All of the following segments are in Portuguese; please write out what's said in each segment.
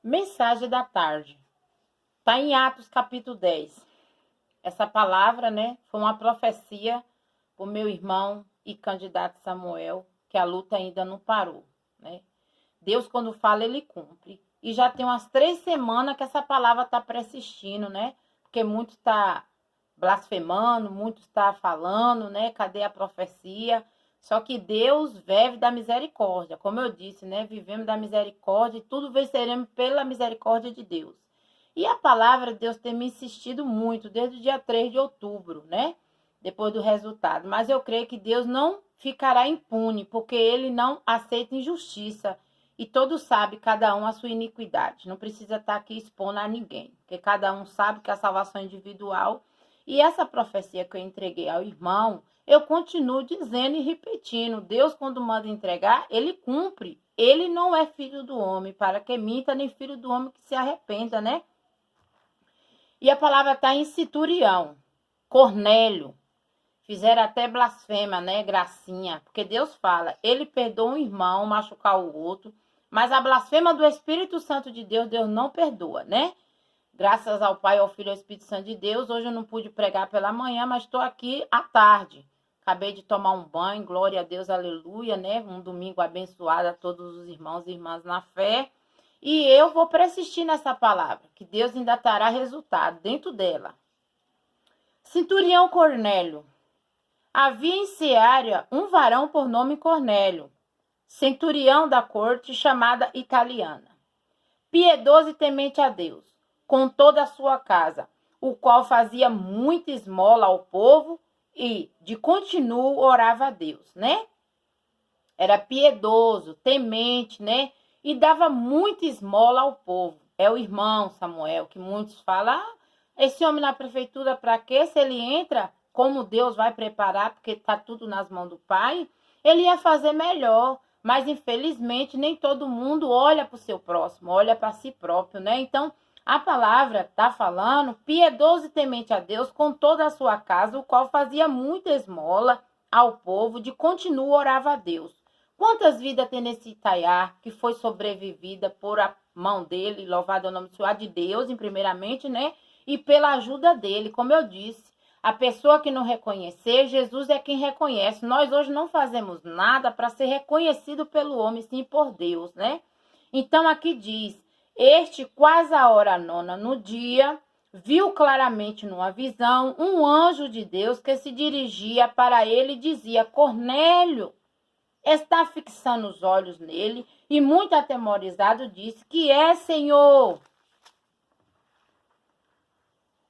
Mensagem da tarde. Está em Atos capítulo 10. Essa palavra, foi uma profecia para o meu irmão e candidato Samuel, que a luta ainda não parou, né? Deus, quando fala, ele cumpre. E já tem umas 3 semanas que essa palavra está persistindo, né? Porque muito está blasfemando, muito está falando, né? Cadê a profecia? Só que Deus vive da misericórdia. Como eu disse, né? Vivemos da misericórdia e tudo venceremos pela misericórdia de Deus. E a palavra Deus tem me insistido muito desde o dia 3 de outubro, né? Depois do resultado. Mas eu creio que Deus não ficará impune, porque ele não aceita injustiça. E todos sabem, cada um a sua iniquidade. Não precisa estar aqui expondo a ninguém, porque cada um sabe que a salvação é individual. E essa profecia que eu entreguei ao irmão, eu continuo dizendo e repetindo. Deus, quando manda entregar, ele cumpre. Ele não é filho do homem para que minta, nem filho do homem que se arrependa, né? E a palavra está em Centurião, Cornélio. Fizeram até blasfema, né? Gracinha. Porque Deus fala, ele perdoa um irmão machucar o outro, mas a blasfema do Espírito Santo de Deus, Deus não perdoa, né? Graças ao Pai, ao Filho e ao Espírito Santo de Deus. Hoje eu não pude pregar pela manhã, mas estou aqui à tarde. Acabei de tomar um banho, glória a Deus, aleluia, né? Um domingo abençoado a todos os irmãos e irmãs na fé. E eu vou persistir nessa palavra, que Deus ainda dará resultado dentro dela. Centurião Cornélio. Havia em Ceará um varão por nome Cornélio, centurião da corte chamada italiana, piedoso e temente a Deus, com toda a sua casa, o qual fazia muita esmola ao povo e, de continuo, orava a Deus, né? Era piedoso, temente, né? E dava muita esmola ao povo. É o irmão Samuel, que muitos falam, esse homem na prefeitura, para quê? Se ele entra, como Deus vai preparar, porque está tudo nas mãos do Pai, ele ia fazer melhor. Mas, infelizmente, nem todo mundo olha para o seu próximo, olha para si próprio, né? Então, a palavra está falando, piedoso e temente a Deus, com toda a sua casa, o qual fazia muita esmola ao povo, de continuo orava a Deus. Quantas vidas tem nesse Itaiá que foi sobrevivida por a mão dele, louvado é o nome do Senhor, de Deus, primeiramente, né? E pela ajuda dele, como eu disse. A pessoa que não reconhecer, Jesus é quem reconhece. Nós hoje não fazemos nada para ser reconhecido pelo homem, sim por Deus, né? Então aqui diz, este quase a hora nona no dia, viu claramente numa visão um anjo de Deus que se dirigia para ele e dizia, Cornélio. Está fixando os olhos nele e muito atemorizado disse, que é, Senhor?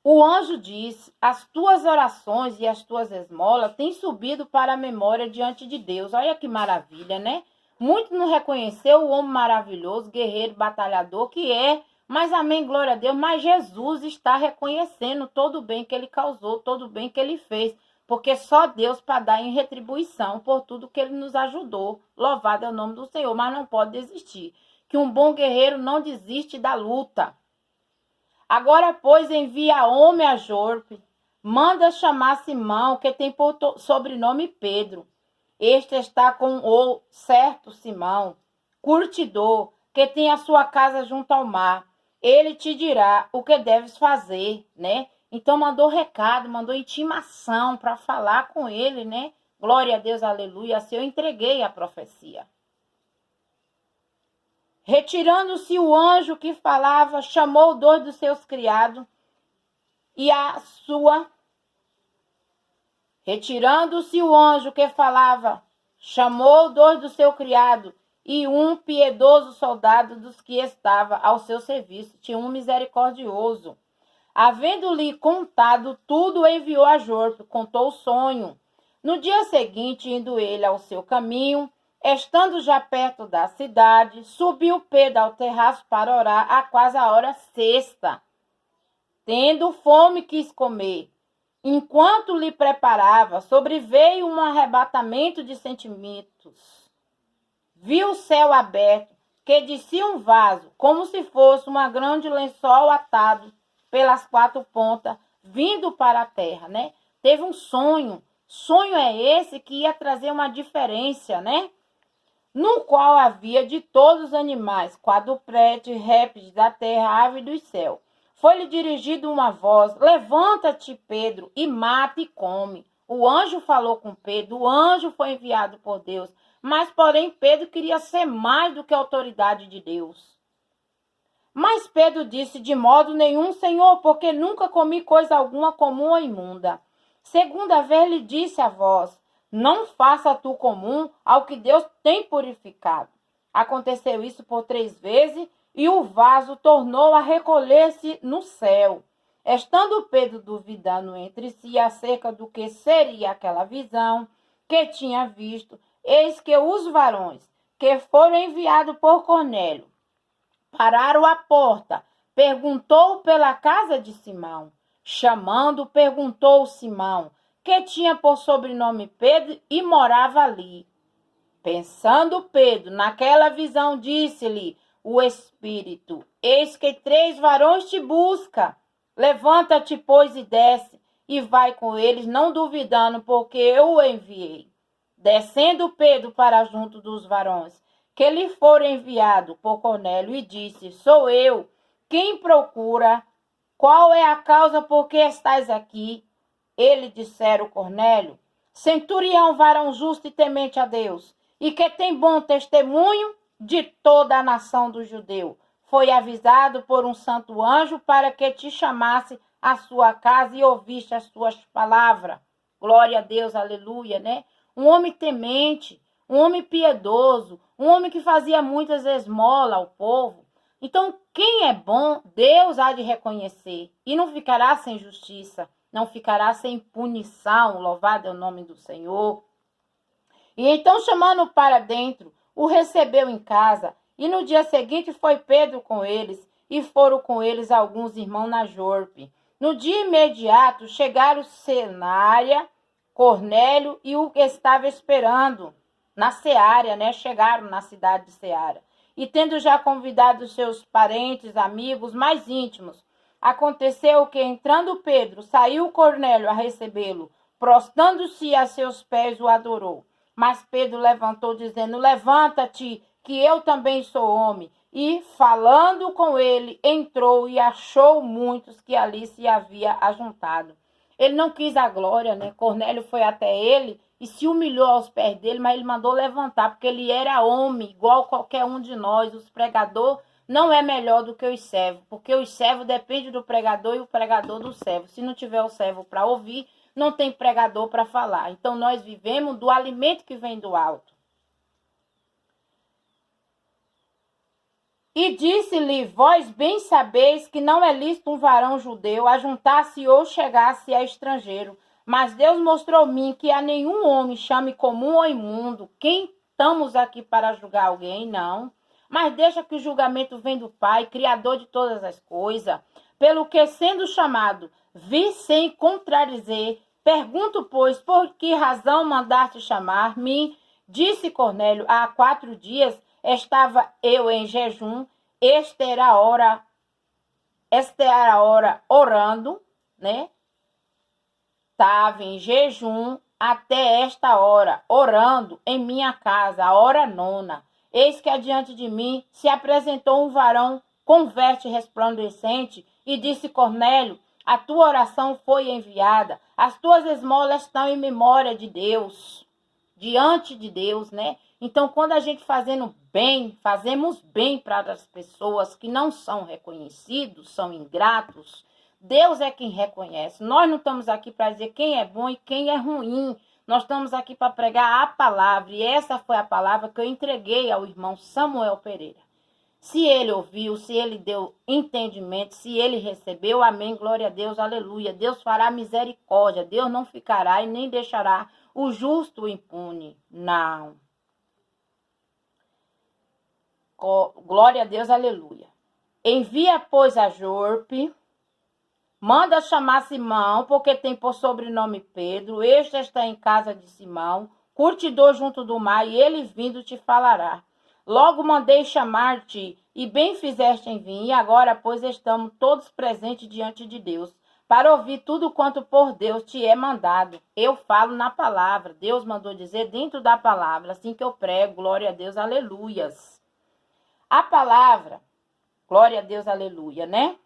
O anjo disse, as tuas orações e as tuas esmolas têm subido para a memória diante de Deus. Olha que maravilha, né? Muito não reconheceu o homem maravilhoso, guerreiro, batalhador que é, mas amém, glória a Deus, mas Jesus está reconhecendo todo o bem que ele causou, todo o bem que ele fez, porque só Deus para dar em retribuição por tudo que ele nos ajudou. Louvado é o nome do Senhor, mas não pode desistir. Que um bom guerreiro não desiste da luta. Agora, pois, envia homem a Jope, manda chamar Simão, que tem por sobrenome Pedro. Este está com o certo Simão, curtidor, que tem a sua casa junto ao mar. Ele te dirá o que deves fazer, né? Então, mandou recado, mandou intimação para falar com ele, né? Glória a Deus, aleluia. Assim eu entreguei a profecia. Retirando-se o anjo que falava, chamou 2 dos seus criados e a sua... Retirando-se o anjo que falava, chamou 2 do seu criado e um piedoso soldado dos que estava ao seu serviço, tinha um misericordioso. Havendo-lhe contado tudo, enviou a Jope, contou o sonho. No dia seguinte, indo ele ao seu caminho, estando já perto da cidade, subiu Pedro ao terraço para orar a quase a hora sexta. Tendo fome, quis comer. Enquanto lhe preparava, sobreveio um arrebatamento de sentimentos. Viu o céu aberto, que descia um vaso, como se fosse uma grande lençol atado pelas 4 pontas, vindo para a terra, né? Teve um sonho. Sonho é esse que ia trazer uma diferença, né? no qual havia de todos os animais, quadrúpedes, répteis da terra, aves do céu. Foi-lhe dirigida uma voz: levanta-te, Pedro, e mata e come. O anjo falou com Pedro, o anjo foi enviado por Deus, mas, porém, Pedro queria ser mais do que a autoridade de Deus. Mas Pedro disse: de modo nenhum, Senhor, porque nunca comi coisa alguma comum ou imunda. Segunda vez lhe disse a voz: não faça tu comum ao que Deus tem purificado. Aconteceu isso por 3 vezes, e o vaso tornou a recolher-se no céu. Estando Pedro duvidando entre si acerca do que seria aquela visão que tinha visto, eis que os varões que foram enviados por Cornélio pararam à porta. Perguntou pela casa de Simão. Chamando, perguntou Simão, que tinha por sobrenome Pedro e morava ali. Pensando Pedro naquela visão, disse-lhe o Espírito: eis que 3 varões te buscam. Levanta-te, pois, e desce, e vai com eles, não duvidando, porque eu o enviei. Descendo Pedro para junto dos varões, que lhe foram enviados por Cornélio, e disse: sou eu, quem procura? Qual é a causa por que estás aqui? Ele disseram Cornélio: centurião, varão justo e temente a Deus, e que tem bom testemunho de toda a nação do judeu. Foi avisado por um santo anjo para que te chamasse à sua casa e ouviste as suas palavras. Glória a Deus, aleluia, né? Um homem temente, um homem piedoso, um homem que fazia muitas esmolas ao povo. Então, quem é bom, Deus há de reconhecer e não ficará sem justiça, não ficará sem punição. Louvado é o nome do Senhor. E então, chamando-o para dentro, o recebeu em casa, e no dia seguinte foi Pedro com eles, e foram com eles alguns irmãos na Jope. No dia imediato chegaram Cenária, Cornélio e o que estava esperando na Seara, né? Chegaram na cidade de Seara. E tendo já convidado seus parentes, amigos mais íntimos, aconteceu que, entrando Pedro, saiu Cornélio a recebê-lo, prostrando-se a seus pés, o adorou. Mas Pedro levantou, dizendo: levanta-te, que eu também sou homem. E, falando com ele, entrou e achou muitos que ali se havia ajuntado. Ele não quis a glória, né? Cornélio foi até ele e se humilhou aos pés dele, mas ele mandou levantar, porque ele era homem, igual qualquer um de nós. Os pregadores não é melhor do que os servos, porque os servos dependem do pregador e o pregador do servo. Se não tiver o servo para ouvir, não tem pregador para falar. Então, nós vivemos do alimento que vem do alto. E disse-lhe: vós bem sabeis que não é lícito um varão judeu ajuntar-se ou chegar-se a estrangeiro. Mas Deus mostrou-me que a nenhum homem chame comum ou imundo. Quem estamos aqui para julgar alguém? Não. Mas deixa que o julgamento vem do Pai, Criador de todas as coisas. Pelo que, sendo chamado, vi sem contradizer. Pergunto, pois, por que razão mandaste chamar-me? Disse Cornélio: há 4 dias estava eu em jejum, esta era a hora orando, né? Estava em jejum até esta hora, orando em minha casa, a hora 9. Eis que adiante de mim se apresentou um varão com veste resplandecente e disse: Cornélio, a tua oração foi enviada, as tuas esmolas estão em memória de Deus, diante de Deus, né? Então, quando a gente fazemos bem para as pessoas que não são reconhecidos, são ingratos, Deus é quem reconhece. Nós não estamos aqui para dizer quem é bom e quem é ruim. Nós estamos aqui para pregar a palavra. E essa foi a palavra que eu entreguei ao irmão Samuel Pereira. Se ele ouviu, se ele deu entendimento, se ele recebeu, amém, glória a Deus, aleluia. Deus fará misericórdia. Deus não ficará e nem deixará o justo impune. Não. Glória a Deus, aleluia. Envia, pois, a Jope, manda chamar Simão, porque tem por sobrenome Pedro. Este está em casa de Simão, curtidor junto do mar, e ele vindo te falará. Logo mandei chamar-te, e bem fizeste em vir, e agora, pois, estamos todos presentes diante de Deus, para ouvir tudo quanto por Deus te é mandado. Eu falo na palavra. Deus mandou dizer dentro da palavra, assim que eu prego. Glória a Deus, aleluias. A palavra, glória a Deus, aleluia, né?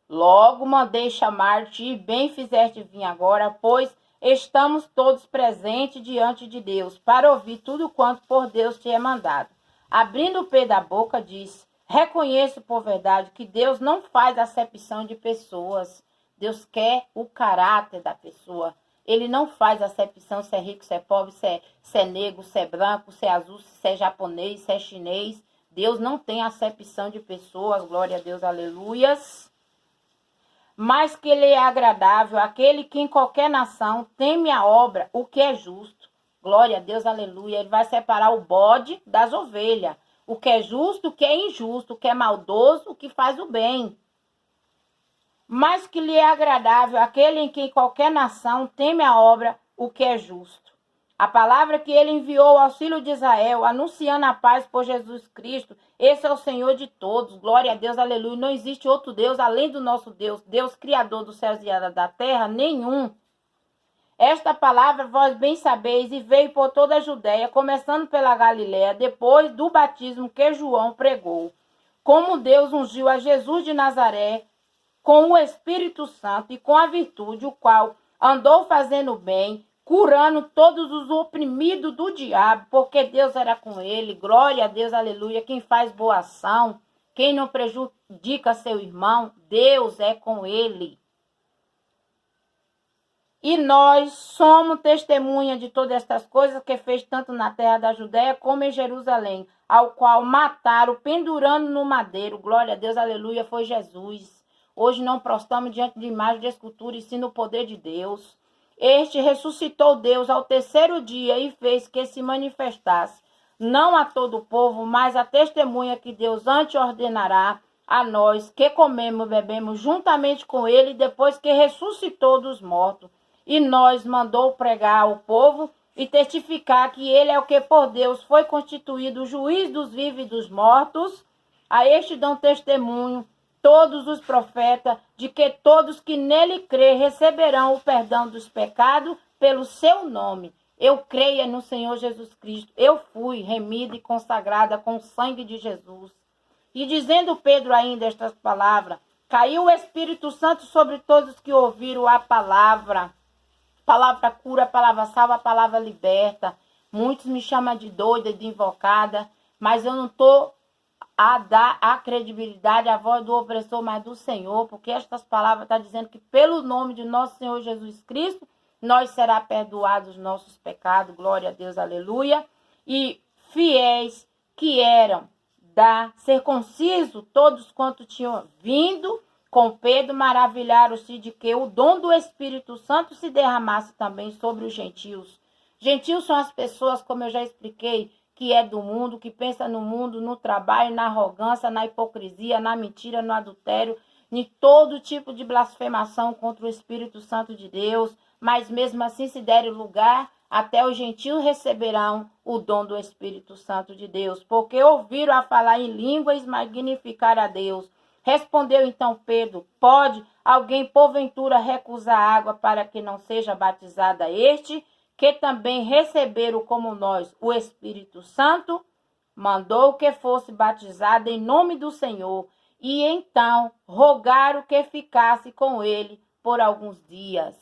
Logo mandei chamar-te e bem fizeste vir agora, pois estamos todos presentes diante de Deus, para ouvir tudo quanto por Deus te é mandado. Abrindo o pé da boca, disse: reconheço por verdade que Deus não faz acepção de pessoas. Deus quer o caráter da pessoa. Ele não faz acepção se é rico, se é pobre, se é negro, se é branco, se é azul, se é japonês, se é chinês. Deus não tem acepção de pessoas, glória a Deus, aleluias. Mas que ele é agradável, aquele que em qualquer nação teme a obra, o que é justo. Glória a Deus, aleluia. Ele vai separar o bode das ovelhas. O que é justo, o que é injusto, o que é maldoso, o que faz o bem. Mas que lhe é agradável, aquele em que em qualquer nação teme a obra, o que é justo. A palavra que ele enviou ao filho de Israel, anunciando a paz por Jesus Cristo, esse é o Senhor de todos. Glória a Deus, aleluia. Não existe outro Deus além do nosso Deus, Deus criador dos céus e da terra, nenhum. Esta palavra vós bem sabeis e veio por toda a Judéia, começando pela Galiléia, depois do batismo que João pregou. Como Deus ungiu a Jesus de Nazaré com o Espírito Santo e com a virtude, o qual andou fazendo bem, curando todos os oprimidos do diabo, porque Deus era com ele. Glória a Deus, aleluia. Quem faz boa ação, quem não prejudica seu irmão, Deus é com ele. E nós somos testemunha de todas estas coisas que fez tanto na terra da Judéia como em Jerusalém, ao qual mataram, pendurando no madeiro. Glória a Deus, aleluia, foi Jesus. Hoje não prostramos diante de imagem de escultura, e sim no poder de Deus. Este ressuscitou Deus ao terceiro dia e fez que se manifestasse, não a todo o povo, mas a testemunha que Deus antes ordenará a nós, que comemos e bebemos juntamente com ele, depois que ressuscitou dos mortos. E nós mandou pregar ao povo e testificar que ele é o que por Deus foi constituído o juiz dos vivos e dos mortos. A este dão testemunho todos os profetas, de que todos que nele crê receberão o perdão dos pecados pelo seu nome. Eu creio no Senhor Jesus Cristo. Eu fui remida e consagrada com o sangue de Jesus. E dizendo Pedro ainda estas palavras, caiu o Espírito Santo sobre todos que ouviram a palavra. Palavra cura, a palavra salva, a palavra liberta. Muitos me chamam de doida, de invocada, mas eu não estou a dar a credibilidade à voz do opressor, mas do Senhor, porque estas palavras estão dizendo que pelo nome de nosso Senhor Jesus Cristo, nós será perdoados os nossos pecados, glória a Deus, aleluia. E fiéis que eram da circunciso, todos quanto tinham vindo com Pedro, maravilharam-se de que o dom do Espírito Santo se derramasse também sobre os gentios. Gentios são as pessoas, como eu já expliquei, que é do mundo, que pensa no mundo, no trabalho, na arrogância, na hipocrisia, na mentira, no adultério, em todo tipo de blasfemação contra o Espírito Santo de Deus, mas mesmo assim se der lugar, até os gentios receberão o dom do Espírito Santo de Deus, porque ouviram a falar em línguas e magnificar a Deus. Respondeu então Pedro, pode alguém porventura recusar água para que não seja batizada este, que também receberam como nós o Espírito Santo? Mandou que fosse batizado em nome do Senhor, e então rogaram que ficasse com ele por alguns dias,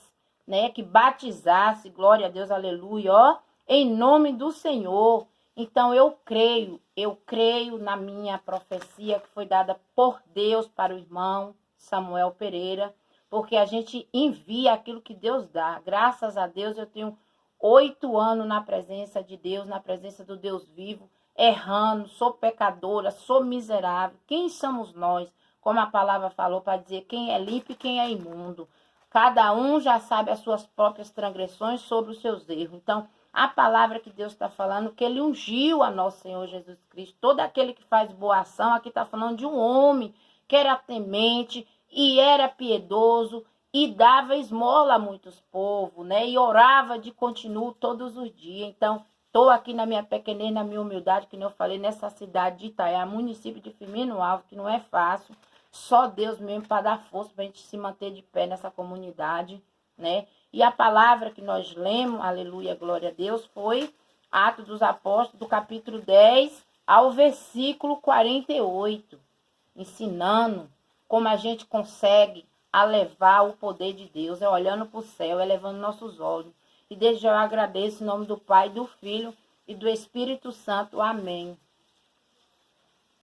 né? Que batizasse, glória a Deus, aleluia, ó, em nome do Senhor. Então eu creio na minha profecia que foi dada por Deus para o irmão Samuel Pereira, porque a gente envia aquilo que Deus dá. Graças a Deus eu tenho 8 anos na presença de Deus, na presença do Deus vivo, errando, sou pecadora, sou miserável. Quem somos nós? Como a palavra falou, para dizer quem é limpo e quem é imundo. Cada um já sabe as suas próprias transgressões sobre os seus erros. Então, a palavra que Deus está falando, que ele ungiu a nosso Senhor Jesus Cristo. Todo aquele que faz boa ação, aqui está falando de um homem que era temente e era piedoso, e dava esmola a muitos povos, né? E orava de continuo todos os dias. Então, estou aqui na minha pequenez, na minha humildade, que eu falei, nessa cidade de Itaiá, município de Firmino Alves, que não é fácil. Só Deus mesmo para dar força para a gente se manter de pé nessa comunidade, né? E a palavra que nós lemos, aleluia, glória a Deus, foi Atos dos Apóstolos, do capítulo 10 ao versículo 48, ensinando como a gente consegue levar o poder de Deus, é olhando para o céu, é levando nossos olhos. E desde já eu agradeço em nome do Pai, do Filho e do Espírito Santo. Amém.